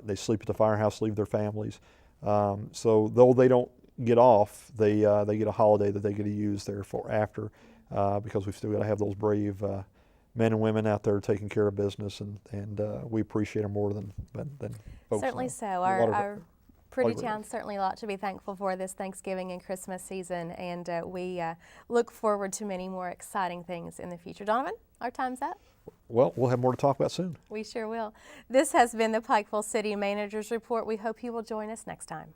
They sleep at the firehouse, leave their families. So though they don't get off, they get a holiday that they get to use there for after, because we've still got to have those brave men and women out there taking care of business, and we appreciate them more than folks. Certainly so. Our pretty town, certainly a lot to be thankful for this Thanksgiving and Christmas season, and we look forward to many more exciting things in the future. Donovan, our time's up. Well, we'll have more to talk about soon. We sure will. This has been the Pikeville City Manager's Report. We hope you will join us next time.